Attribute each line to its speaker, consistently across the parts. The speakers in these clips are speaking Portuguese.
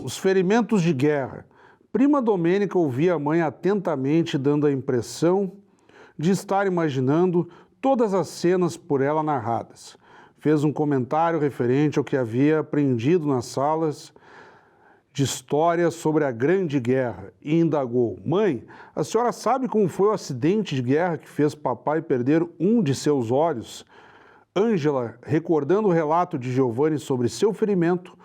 Speaker 1: Os ferimentos de guerra. Prima Domênica ouvia a mãe atentamente, dando a impressão de estar imaginando todas as cenas por ela narradas. Fez um comentário referente ao que havia aprendido nas salas de história sobre a Grande Guerra e indagou: mãe, a senhora sabe como foi o acidente de guerra que fez papai perder um de seus olhos? Ângela, recordando o relato de Giovanni sobre seu ferimento,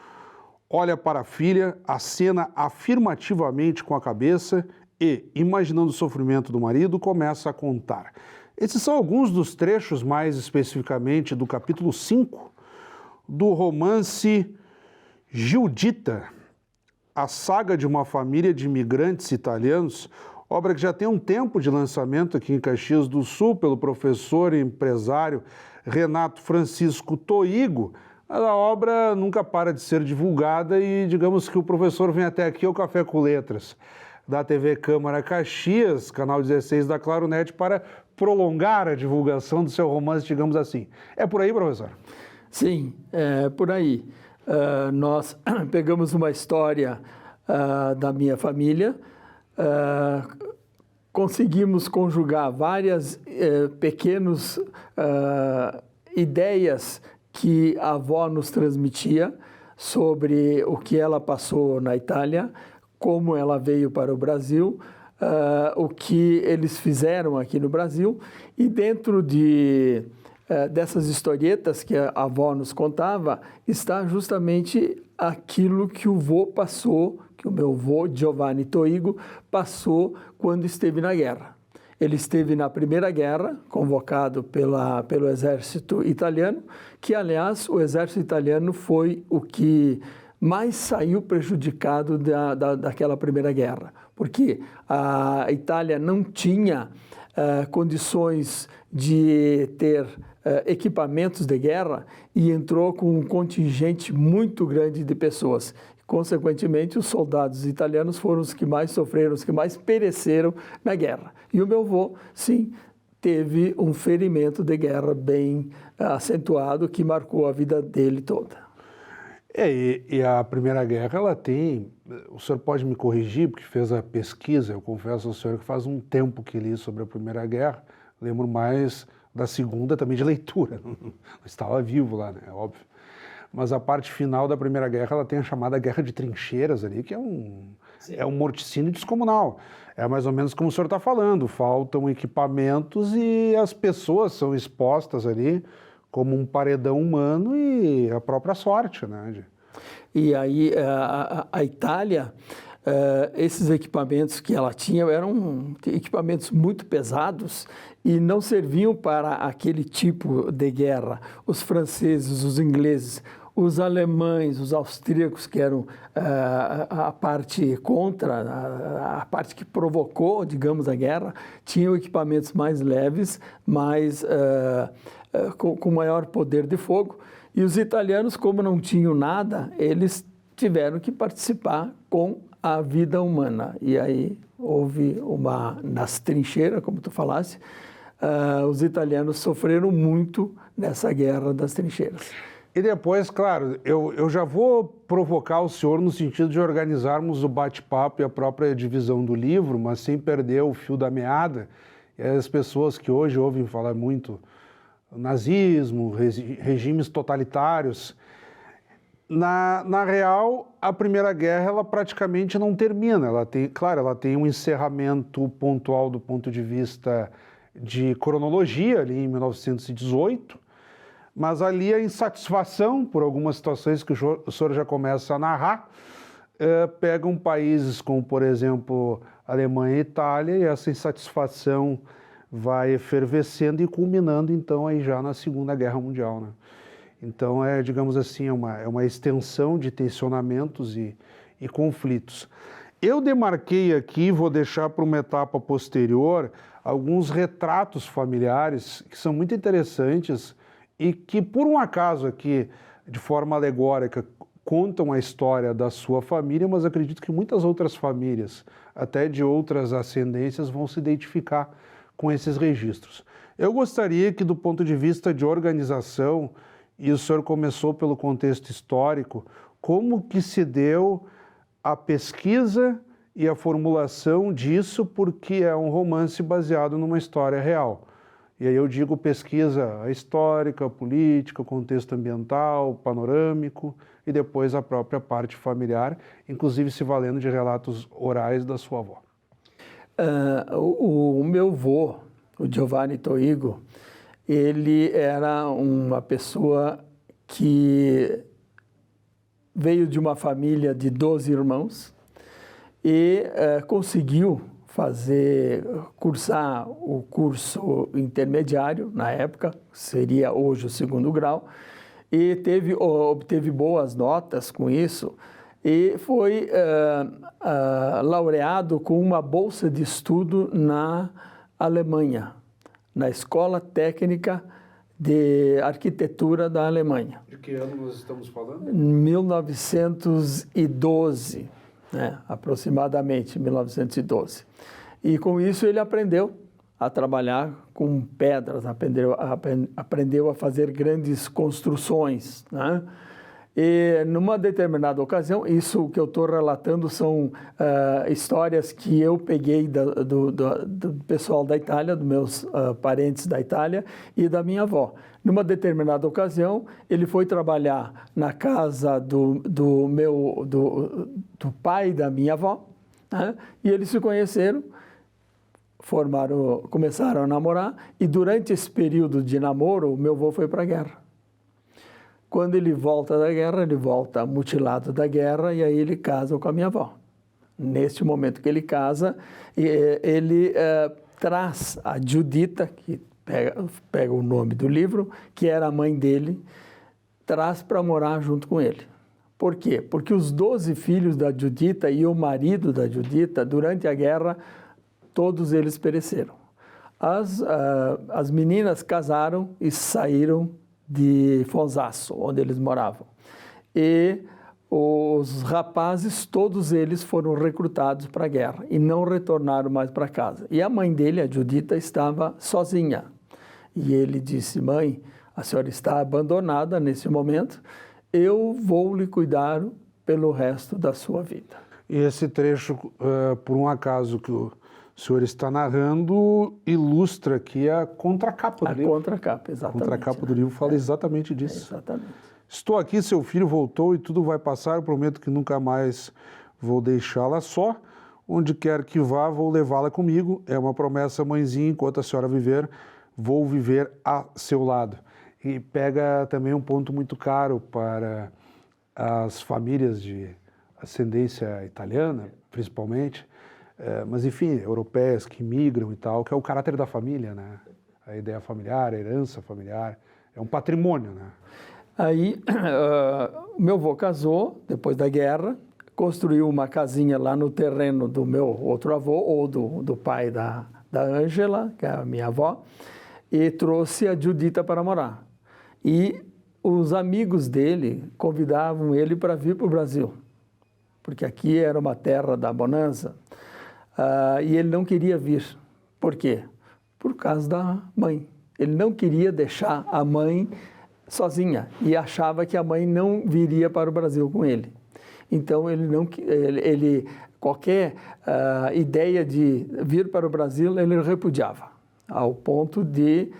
Speaker 1: olha para a filha, acena afirmativamente com a cabeça e, imaginando o sofrimento do marido, começa a contar. Esses são alguns dos trechos, mais especificamente do capítulo 5 do romance Giuditta, a saga de uma família de imigrantes italianos, obra que já tem um tempo de lançamento aqui em Caxias do Sul pelo professor e empresário Renato Francisco Toigo. A obra nunca para de ser divulgada e digamos que o professor vem até aqui ao Café com Letras da TV Câmara Caxias, canal 16 da Claronet, para prolongar a divulgação do seu romance, digamos assim. É por aí, professor?
Speaker 2: Sim, é por aí. Nós pegamos uma história da minha família, conseguimos conjugar várias pequenas ideias que a avó nos transmitia sobre o que ela passou na Itália, como ela veio para o Brasil, o que eles fizeram aqui no Brasil, e dentro dessas historietas que a avó nos contava, está justamente aquilo que o vô passou, que o meu vô, Giovanni Toigo, passou quando esteve na guerra. Ele esteve na Primeira Guerra, convocado pelo exército italiano, que, aliás, o exército italiano foi o que mais saiu prejudicado daquela Primeira Guerra, porque a Itália não tinha condições de ter equipamentos de guerra e entrou com um contingente muito grande de pessoas. Consequentemente, os soldados italianos foram os que mais sofreram, os que mais pereceram na guerra. E o meu avô, sim, teve um ferimento de guerra bem acentuado que marcou a vida dele toda.
Speaker 1: E a Primeira Guerra, ela tem... O senhor pode me corrigir, porque fez a pesquisa, eu confesso ao senhor que faz um tempo que li sobre a Primeira Guerra, lembro mais da Segunda também de leitura, não estava vivo lá, né, é óbvio. Mas a parte final da Primeira Guerra, ela tem a chamada Guerra de Trincheiras ali, que é um morticínio descomunal. É mais ou menos como o senhor está falando, faltam equipamentos e as pessoas são expostas ali como um paredão humano e a própria sorte, né?
Speaker 2: E aí a Itália, esses equipamentos que ela tinha eram equipamentos muito pesados e não serviam para aquele tipo de guerra. Os franceses, os ingleses, os alemães, os austríacos, que eram a parte contra, a parte que provocou, digamos, a guerra, tinham equipamentos mais leves, com maior poder de fogo. E os italianos, como não tinham nada, eles tiveram que participar com a vida humana. E aí houve nas trincheiras, como tu falaste, os italianos sofreram muito nessa guerra das trincheiras.
Speaker 1: E depois, claro, eu já vou provocar o senhor no sentido de organizarmos o bate-papo e a própria divisão do livro, mas sem perder o fio da meada. E as pessoas que hoje ouvem falar muito nazismo, regimes totalitários, na real, a Primeira Guerra ela praticamente não termina. Ela tem um encerramento pontual do ponto de vista de cronologia, ali em 1918, mas ali a insatisfação por algumas situações que o senhor já começa a narrar, pegam países como, por exemplo, Alemanha e Itália, e essa insatisfação vai efervescendo e culminando, então, aí já na Segunda Guerra Mundial, né? Então, digamos assim, é uma extensão de tensionamentos e conflitos. Eu demarquei aqui, vou deixar para uma etapa posterior, alguns retratos familiares que são muito interessantes e que, por um acaso aqui, de forma alegórica, contam a história da sua família, mas acredito que muitas outras famílias, até de outras ascendências, vão se identificar com esses registros. Eu gostaria que, do ponto de vista de organização, e o senhor começou pelo contexto histórico, como que se deu a pesquisa e a formulação disso, porque é um romance baseado numa história real. E aí eu digo pesquisa histórica, política, contexto ambiental, panorâmico e depois a própria parte familiar, inclusive se valendo de relatos orais da sua avó.
Speaker 2: O meu avô, o Giovanni Toigo, ele era uma pessoa que veio de uma família de 12 irmãos e conseguiu cursar o curso intermediário, na época, seria hoje o 2º grau, e obteve boas notas com isso, e foi laureado com uma bolsa de estudo na Alemanha, na Escola Técnica de Arquitetura da Alemanha.
Speaker 1: De que ano nós estamos falando?
Speaker 2: 1912, né, aproximadamente 1912. E com isso ele aprendeu a trabalhar com pedras, aprendeu a fazer grandes construções, né? E numa determinada ocasião, isso que eu estou relatando são histórias que eu peguei do pessoal da Itália, dos meus parentes da Itália e da minha avó. Numa determinada ocasião, ele foi trabalhar na casa do pai da minha avó, né? E eles se conheceram, começaram a namorar, e durante esse período de namoro, o meu avô foi para a guerra. Quando ele volta da guerra, ele volta mutilado da guerra e aí ele casa com a minha avó. Neste momento que ele casa, ele traz a Judita, que pega o nome do livro, que era a mãe dele, traz para morar junto com ele. Por quê? Porque os 12 filhos da Judita e o marido da Judita, durante a guerra, todos eles pereceram. As meninas casaram e saíram de Fonsasso, onde eles moravam. E os rapazes, todos eles foram recrutados para a guerra e não retornaram mais para casa. E a mãe dele, a Judita, estava sozinha. E ele disse: mãe, a senhora está abandonada nesse momento, eu vou lhe cuidar pelo resto da sua vida.
Speaker 1: E esse trecho, por um acaso que o senhor está narrando, ilustra aqui a contracapa do livro.
Speaker 2: A contracapa, exatamente.
Speaker 1: A contracapa do livro fala exatamente disso.
Speaker 2: Exatamente.
Speaker 1: Estou aqui, seu filho voltou e tudo vai passar, eu prometo que nunca mais vou deixá-la só. Onde quer que vá, vou levá-la comigo. É uma promessa, mãezinha, enquanto a senhora viver, vou viver a seu lado. E pega também um ponto muito caro para as famílias de ascendência italiana, principalmente, mas enfim, europeias que migram e tal, que é o caráter da família, né? A ideia familiar, a herança familiar, é um patrimônio, né?
Speaker 2: Aí, meu avô casou, depois da guerra, construiu uma casinha lá no terreno do meu outro avô, ou do pai da Ângela, que é a minha avó, e trouxe a Judita para morar. E os amigos dele convidavam ele para vir para o Brasil, porque aqui era uma terra da bonança. E ele não queria vir. Por quê? Por causa da mãe. Ele não queria deixar a mãe sozinha e achava que a mãe não viria para o Brasil com ele. Então, qualquer ideia de vir para o Brasil, ele repudiava, ao ponto de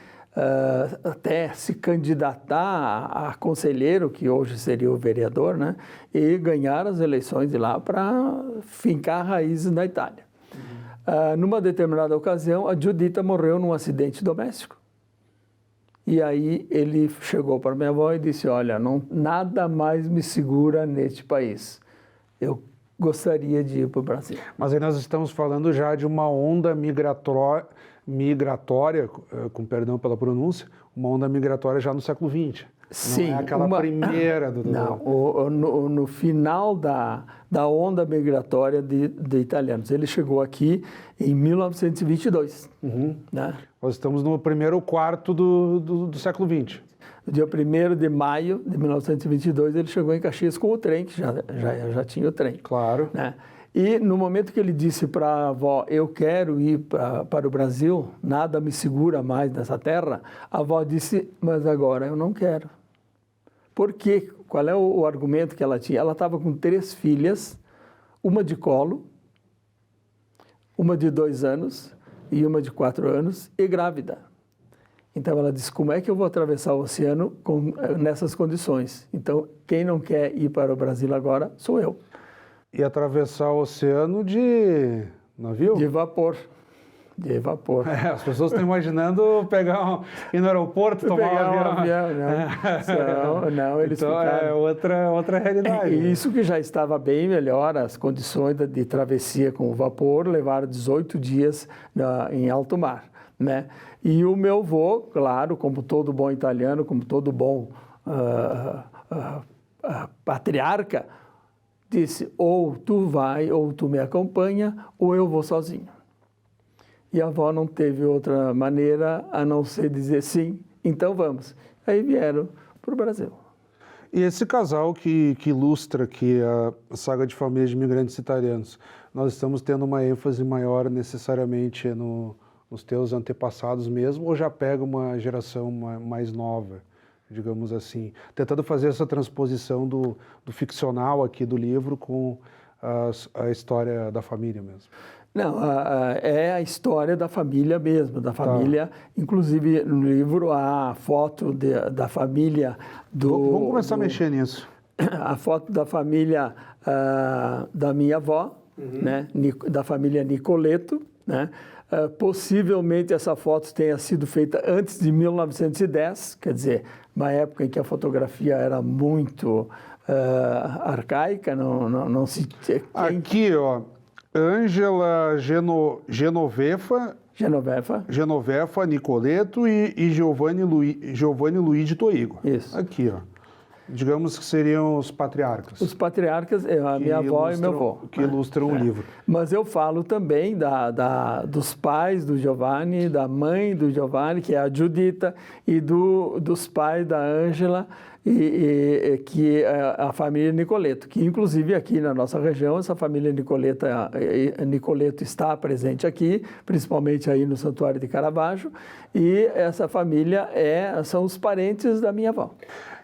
Speaker 2: até se candidatar a conselheiro, que hoje seria o vereador, né? E ganhar as eleições de lá para fincar raízes na Itália. Numa determinada ocasião, a Judita morreu num acidente doméstico. E aí ele chegou para minha avó e disse: olha, nada mais me segura neste país. Eu gostaria de ir para o Brasil.
Speaker 1: Mas aí nós estamos falando já de uma onda migratória, com perdão pela pronúncia, uma onda migratória já no século XX.
Speaker 2: Sim,
Speaker 1: não é aquela primeira do...
Speaker 2: Não, no final da onda migratória de italianos. Ele chegou aqui em 1922.
Speaker 1: Uhum.
Speaker 2: Né?
Speaker 1: Nós estamos no primeiro quarto do século XX.
Speaker 2: No dia 1º de maio de 1922, ele chegou em Caxias com o trem, que já tinha o trem.
Speaker 1: Claro.
Speaker 2: Né? E no momento que ele disse para a avó, eu quero ir para o Brasil, nada me segura mais nessa terra, a avó disse, mas agora eu não quero. Por quê? Qual é o argumento que ela tinha? Ela estava com 3 filhas, uma de colo, uma de 2 anos e uma de 4 anos, e grávida. Então ela disse, como é que eu vou atravessar o oceano nessas condições? Então, quem não quer ir para o Brasil agora sou eu.
Speaker 1: E atravessar o oceano de navio?
Speaker 2: De vapor. De vapor.
Speaker 1: As pessoas estão imaginando ir no aeroporto, tomar um avião.
Speaker 2: Não, eles
Speaker 1: então
Speaker 2: ficaram...
Speaker 1: é outra realidade.
Speaker 2: E isso que já estava bem melhor, as condições de travessia com o vapor levaram 18 dias em alto mar, né? E o meu avô, claro, como todo bom italiano, como todo bom patriarca, disse, ou tu vai, ou tu me acompanha, ou eu vou sozinho. E a avó não teve outra maneira a não ser dizer sim, então vamos. Aí vieram para o Brasil.
Speaker 1: E esse casal que ilustra aqui a saga de família de imigrantes italianos, nós estamos tendo uma ênfase maior necessariamente nos teus antepassados mesmo, ou já pega uma geração mais nova, digamos assim, tentando fazer essa transposição do ficcional aqui do livro com a história da família mesmo?
Speaker 2: Não, é a história da família mesmo, da família. Tá. Inclusive, no livro, há a foto da família do...
Speaker 1: Vamos começar a mexer nisso.
Speaker 2: A foto da família da minha avó, né? Da família Nicoleto, né? Possivelmente essa foto tenha sido feita antes de 1910, quer dizer, uma época em que a fotografia era muito arcaica, não se...
Speaker 1: Aqui, ó, Ângela Genovefa, Nicoleto e Giovanni Luigi Toigo.
Speaker 2: Isso.
Speaker 1: Aqui, ó. Digamos que seriam os patriarcas.
Speaker 2: Os patriarcas, a minha avó e meu avô.
Speaker 1: Que ilustram o livro.
Speaker 2: Mas eu falo também dos pais do Giovanni, da mãe do Giovanni, que é a Giuditta, e dos pais da Ângela, que é a família Nicoleto, que inclusive aqui na nossa região, essa família Nicoleto está presente aqui, principalmente aí no Santuário de Caravaggio, e essa família são os parentes da minha avó.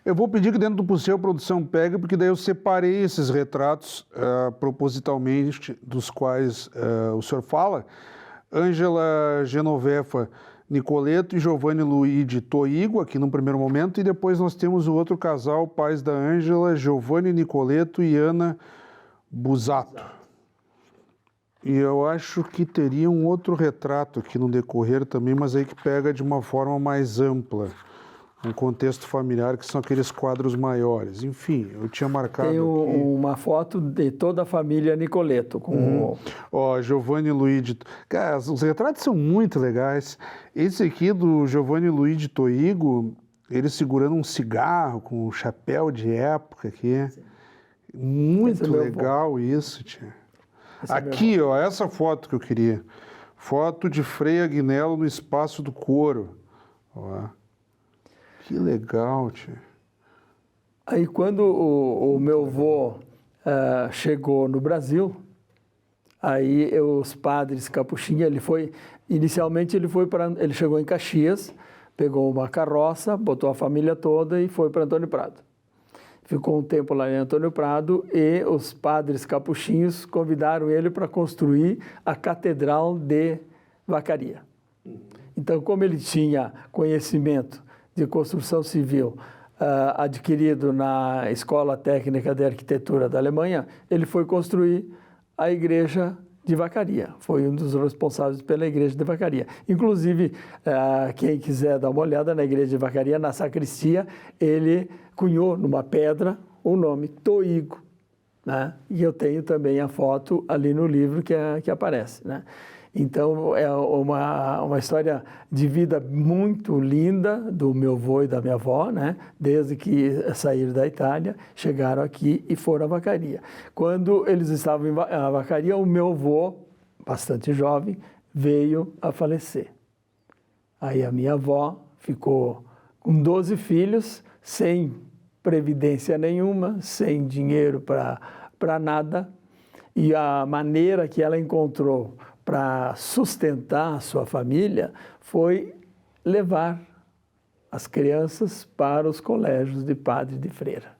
Speaker 1: Eu vou pedir que dentro do possível a produção pegue, porque daí eu separei esses retratos propositalmente, dos quais o senhor fala. Ângela Genovefa Nicoleto e Giovanni Luigi Toigo, aqui no primeiro momento, e depois nós temos o outro casal, pais da Ângela, Giovanni Nicoleto e Ana Busato. E eu acho que teria um outro retrato aqui no decorrer também, mas aí que pega de uma forma mais ampla. Um contexto familiar, que são aqueles quadros maiores. Enfim, eu tinha marcado
Speaker 2: Tem
Speaker 1: aqui...
Speaker 2: uma foto de toda a família Nicoleto.
Speaker 1: Ó, Giovanni Luigi... Cara, os retratos são muito legais. Esse aqui do Giovanni Luigi Toigo, ele segurando um cigarro com um chapéu de época aqui. Sim. Muito legal isso, tia. Aqui, ó, essa foto que eu queria. Foto de Frei Agnello no Espaço do Coro. Ó. Que legal, tio.
Speaker 2: Aí quando o meu avô chegou no Brasil, aí os padres capuchinhos, inicialmente ele chegou em Caxias, pegou uma carroça, botou a família toda e foi para Antônio Prado. Ficou um tempo lá em Antônio Prado e os padres capuchinhos convidaram ele para construir a Catedral de Vacaria. Então, como ele tinha conhecimento de construção civil adquirido na Escola Técnica de Arquitetura da Alemanha, ele foi construir a igreja de Vacaria. Foi um dos responsáveis pela igreja de Vacaria. Inclusive, quem quiser dar uma olhada na igreja de Vacaria, na sacristia, ele cunhou numa pedra o nome Toigo, né? E eu tenho também a foto ali no livro que aparece, né? Então, é uma história de vida muito linda do meu avô e da minha avó, né? Desde que saíram da Itália, chegaram aqui e foram à Vacaria. Quando eles estavam em Vacaria, o meu avô, bastante jovem, veio a falecer. Aí a minha avó ficou com 12 filhos, sem previdência nenhuma, sem dinheiro para nada. E a maneira que ela encontrou para sustentar a sua família foi levar as crianças para os colégios de padre e de freira.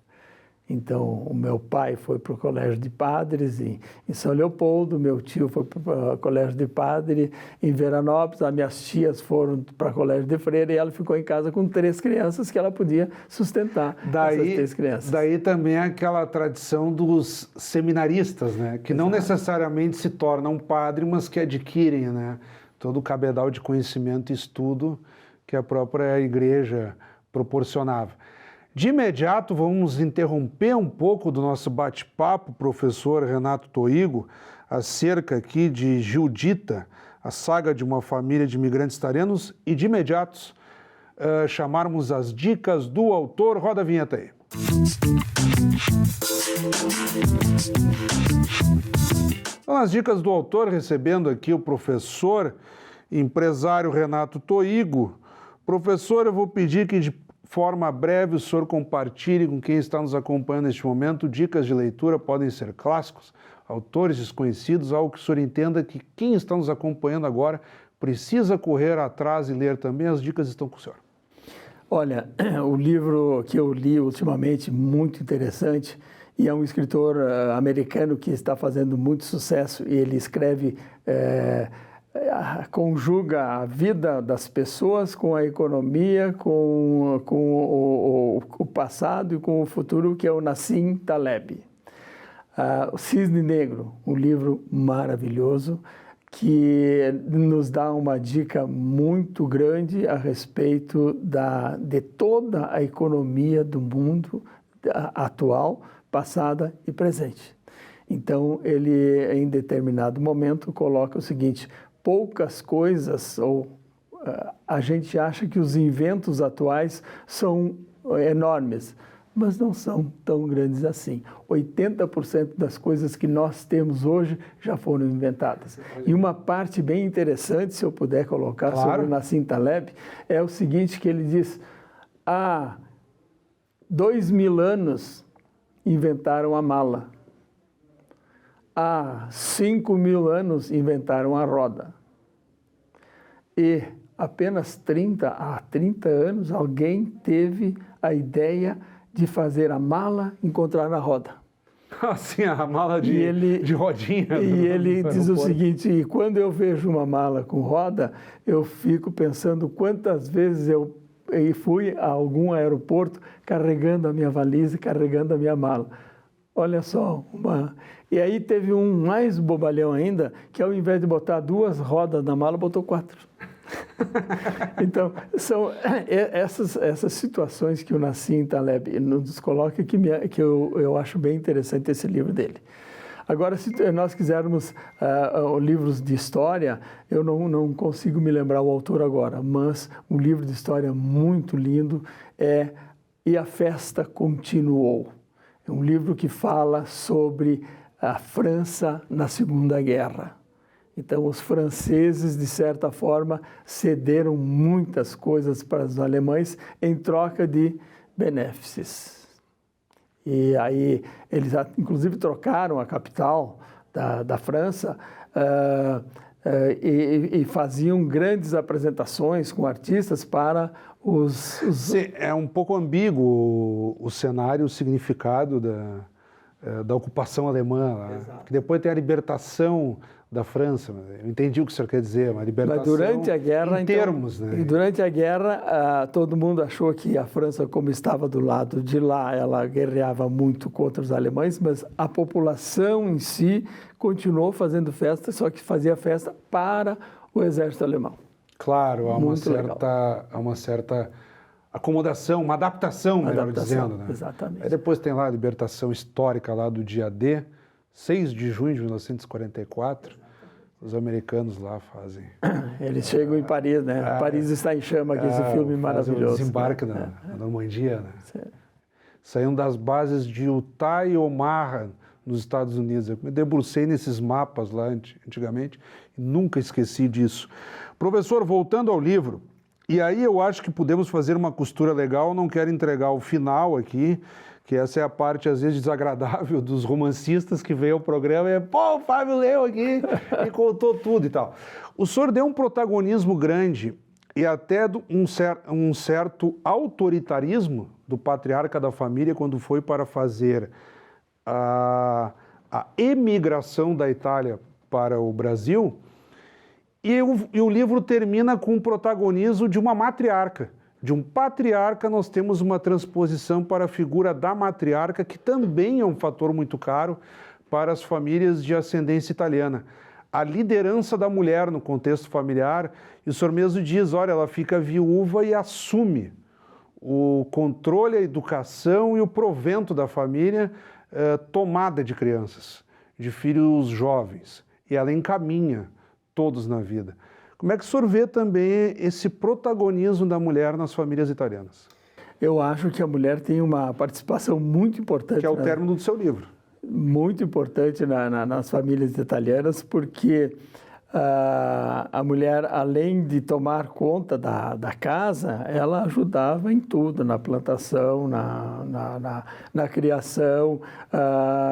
Speaker 2: Então, o meu pai foi para o colégio de padres em São Leopoldo, meu tio foi para o colégio de padre em Veranópolis, as minhas tias foram para o colégio de freira e ela ficou em casa com 3 crianças que ela podia sustentar essas 3 crianças.
Speaker 1: Daí também aquela tradição dos seminaristas, né? Que não necessariamente se tornam padre, mas que adquirem, né, todo o cabedal de conhecimento e estudo que a própria igreja proporcionava. De imediato, vamos interromper um pouco do nosso bate-papo, professor Renato Toigo, acerca aqui de Judita, a saga de uma família de imigrantes italianos, e de imediato chamarmos as dicas do autor. Roda a vinheta aí. Então, as dicas do autor, recebendo aqui o professor empresário Renato Toigo. Professor, eu vou pedir que de forma breve o senhor compartilhe com quem está nos acompanhando neste momento dicas de leitura, podem ser clássicos, autores desconhecidos, algo que o senhor entenda que quem está nos acompanhando agora precisa correr atrás e ler também. As dicas estão com o senhor.
Speaker 2: Olha, o livro que eu li ultimamente, muito interessante, e é um escritor americano que está fazendo muito sucesso, e ele escreve... conjuga a vida das pessoas com a economia, com o passado e com o futuro, que é o Nassim Taleb. O Cisne Negro, um livro maravilhoso que nos dá uma dica muito grande a respeito de toda a economia do mundo atual, passada e presente. Então, ele, em determinado momento, coloca o seguinte: poucas coisas, a gente acha que os inventos atuais são enormes, mas não são tão grandes assim. 80% das coisas que nós temos hoje já foram inventadas. E uma parte bem interessante, se eu puder colocar, claro, sobre o Nassim Taleb, é o seguinte, que ele diz: há 2000 anos inventaram a mala. Há 5.000 anos inventaram a roda. E apenas 30 anos alguém teve a ideia de fazer a mala encontrar a roda.
Speaker 1: Assim, a mala de rodinha.
Speaker 2: E ele diz o seguinte: e quando eu vejo uma mala com roda, eu fico pensando quantas vezes eu fui a algum aeroporto carregando a minha valise, carregando a minha mala. Olha só, E aí teve um mais bobalhão ainda, que ao invés de botar 2 rodas na mala, botou 4. Então, são essas situações que o Nassim Taleb nos coloca que eu acho bem interessante esse livro dele. Agora, se nós quisermos livros de história, eu não consigo me lembrar o autor agora, mas um livro de história muito lindo é E a Festa Continuou. É um livro que fala sobre a França na Segunda Guerra. Então, os franceses, de certa forma, cederam muitas coisas para os alemães em troca de benefícios. E aí, eles inclusive trocaram a capital da França e faziam grandes apresentações com artistas para os...
Speaker 1: Sim, é um pouco ambíguo o cenário, o significado da ocupação alemã lá, que depois tem a libertação da França. Eu entendi o que o senhor quer dizer, uma libertação.
Speaker 2: Mas durante a guerra,
Speaker 1: em termos, né?
Speaker 2: E durante a guerra, todo mundo achou que a França, como estava do lado de lá, ela guerreava muito contra os alemães, mas a população em si continuou fazendo festa, só que fazia festa para o exército alemão.
Speaker 1: Claro, há uma certa acomodação, uma adaptação, melhor dizendo, né?
Speaker 2: Exatamente.
Speaker 1: Aí depois tem lá a libertação histórica lá do dia D, 6 de junho de 1944, os americanos lá fazem...
Speaker 2: Eles chegam em Paris, né? Paris está em chama, que esse filme maravilhoso.
Speaker 1: O desembarque na Normandia, né?
Speaker 2: Certo.
Speaker 1: Saindo das bases de Utah e Omaha, nos Estados Unidos. Eu me debrucei nesses mapas lá antigamente e nunca esqueci disso. Professor, voltando ao livro, E aí eu acho que podemos fazer uma costura legal, não quero entregar o final aqui, que essa é a parte, às vezes, desagradável dos romancistas que veio ao programa e, pô, o Fábio leu aqui e contou tudo e tal. O senhor deu um protagonismo grande e até um certo autoritarismo do patriarca da família quando foi para fazer a emigração da Itália para o Brasil, e o livro termina com o protagonismo de uma matriarca. De um patriarca, nós temos uma transposição para a figura da matriarca, que também é um fator muito caro para as famílias de ascendência italiana. A liderança da mulher no contexto familiar, e o senhor mesmo diz, olha, ela fica viúva e assume o controle, a educação e o provento da família, tomada de crianças, de filhos jovens, e ela encaminha todos na vida. Como é que o senhor vê também esse protagonismo da mulher nas famílias italianas?
Speaker 2: Eu acho que a mulher tem uma participação muito importante.
Speaker 1: Que é o término do seu livro.
Speaker 2: Muito importante nas famílias italianas, porque a mulher, além de tomar conta da casa, ela ajudava em tudo, na plantação, na criação,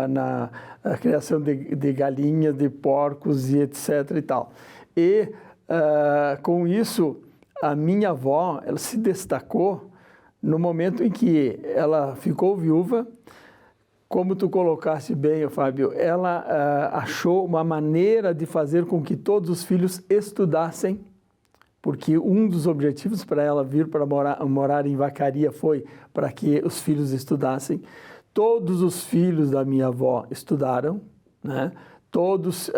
Speaker 2: na criação de galinhas, de porcos e etc. e tal. E, com isso, a minha avó, ela se destacou no momento em que ela ficou viúva. Como tu colocaste bem, Fábio, ela achou uma maneira de fazer com que todos os filhos estudassem, porque um dos objetivos para ela vir para morar em Vacaria foi para que os filhos estudassem. Todos os filhos da minha avó estudaram, né? Todos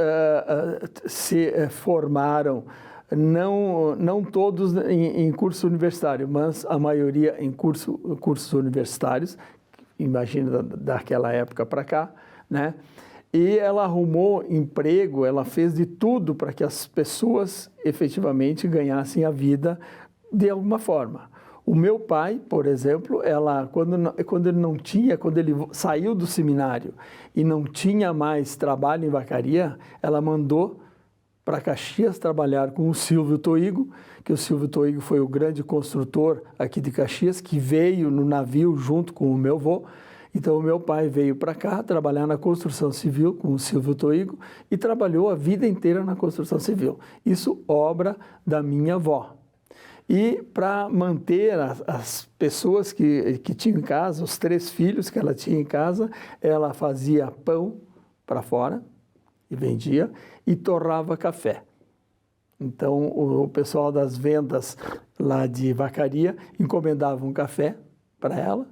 Speaker 2: se formaram, não todos em curso universitário, mas a maioria em cursos universitários, imagina daquela época para cá, né? E ela arrumou emprego, ela fez de tudo para que as pessoas efetivamente ganhassem a vida de alguma forma. O meu pai, por exemplo, quando ele saiu do seminário e não tinha mais trabalho em Vacaria, ela mandou para Caxias trabalhar com o Silvio Toigo, que o Silvio Toigo foi o grande construtor aqui de Caxias, que veio no navio junto com o meu avô. Então, o meu pai veio para cá trabalhar na construção civil com o Silvio Toigo e trabalhou a vida inteira na construção civil. Isso, obra da minha avó. E para manter as pessoas que tinham em casa, os 3 filhos que ela tinha em casa, ela fazia pão para fora e vendia e torrava café. Então, o pessoal das vendas lá de Vacaria encomendavam um café para ela,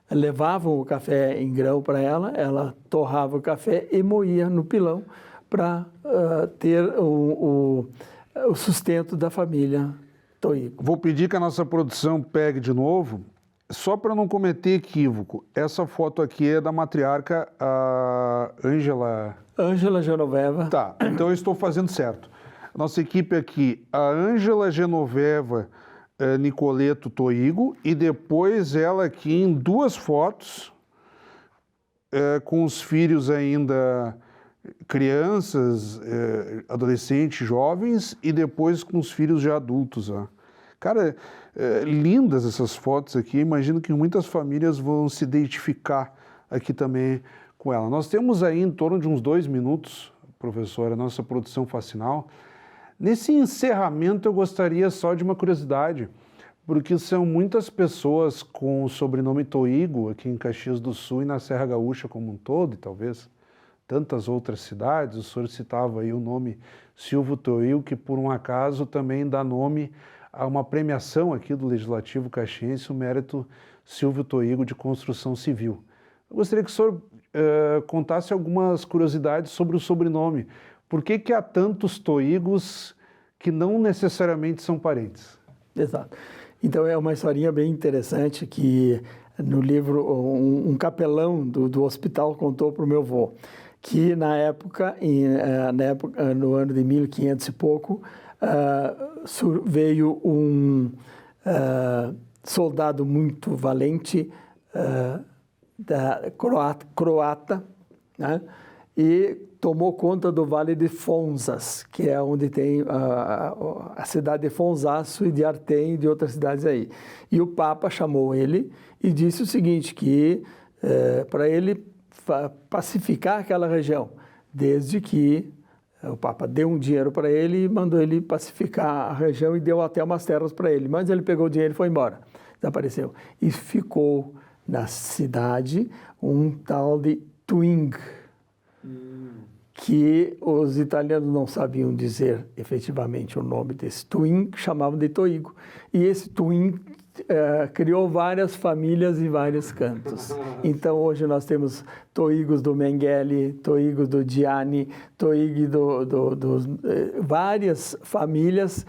Speaker 2: levavam o café em grão para ela torrava o café e moía no pilão para ter o sustento da família Toigo.
Speaker 1: Vou pedir que a nossa produção pegue de novo, só para não cometer equívoco. Essa foto aqui é da matriarca
Speaker 2: Ângela Genoveva.
Speaker 1: Tá, então eu estou fazendo certo. Nossa equipe aqui, a Ângela Genoveva Nicoleto Toigo, e depois ela aqui em 2 fotos, com os filhos ainda crianças, adolescentes, jovens, e depois com os filhos já adultos. Ó. Cara, lindas essas fotos aqui, imagino que muitas famílias vão se identificar aqui também com ela. Nós temos aí em torno de uns 2 minutos, professora, a nossa produção facinal. Nesse encerramento eu gostaria só de uma curiosidade, porque são muitas pessoas com o sobrenome Toigo aqui em Caxias do Sul e na Serra Gaúcha como um todo, e talvez tantas outras cidades. O senhor citava aí o nome Silvio Toigo, que por um acaso também dá nome a uma premiação aqui do Legislativo Caxiense, o mérito Silvio Toigo de construção civil. Eu gostaria que o senhor contasse algumas curiosidades sobre o sobrenome. Por que há tantos Toigos que não necessariamente são parentes?
Speaker 2: Exato. Então, é uma historinha bem interessante que no livro um capelão do hospital contou para o meu avô, que na época, no ano de 1500 e pouco, veio um soldado muito valente croata, né? E tomou conta do Vale de Fonzas, que é onde tem a cidade de Fonzaço e de Artem e de outras cidades aí. E o Papa chamou ele e disse o seguinte, que para ele pacificar aquela região, desde que o Papa deu um dinheiro para ele e mandou ele pacificar a região e deu até umas terras para ele. Mas ele pegou o dinheiro e foi embora, desapareceu. E ficou na cidade um tal de Twing, que os italianos não sabiam dizer efetivamente o nome desse Twin, que chamavam de Toigo. E esse Twin criou várias famílias em vários cantos. Então, hoje nós temos Toigos do Mengele, Toigos do Gianni, Toigos várias famílias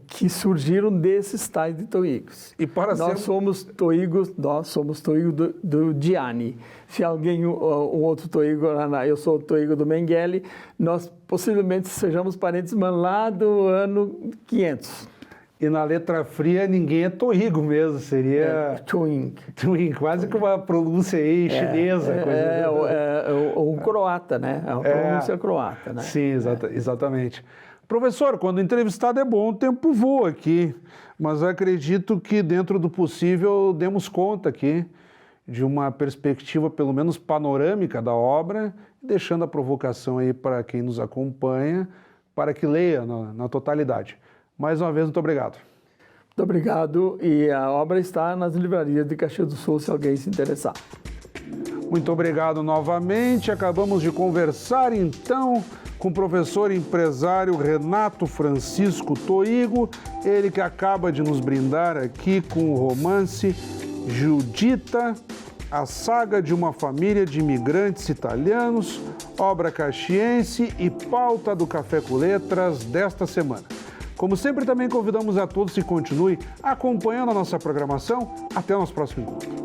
Speaker 2: que surgiram desses tais de Toigos.
Speaker 1: E para
Speaker 2: nós somos Toigos do Gianni. Se alguém, um outro Toigo, eu sou o Toigo do Mengele, nós possivelmente sejamos parentes, mas lá do ano 500.
Speaker 1: E na letra fria ninguém é Toigo mesmo, seria...
Speaker 2: Twing.
Speaker 1: Twing, quase que uma pronúncia aí chinesa.
Speaker 2: Um croata, né? É uma pronúncia croata, né?
Speaker 1: Sim, exatamente. Professor, quando o entrevistado é bom, o tempo voa aqui, mas eu acredito que dentro do possível demos conta aqui de uma perspectiva pelo menos panorâmica da obra, deixando a provocação aí para quem nos acompanha, para que leia na totalidade. Mais uma vez, muito obrigado.
Speaker 2: Muito obrigado. E a obra está nas livrarias de Caxias do Sul, se alguém se interessar.
Speaker 1: Muito obrigado novamente. Acabamos de conversar, então, com o professor e empresário Renato Francisco Toigo, ele que acaba de nos brindar aqui com o romance Giuditta, a saga de uma família de imigrantes italianos, obra caxiense e pauta do Café com Letras desta semana. Como sempre, também convidamos a todos que continuem acompanhando a nossa programação. Até o nosso próximo encontro.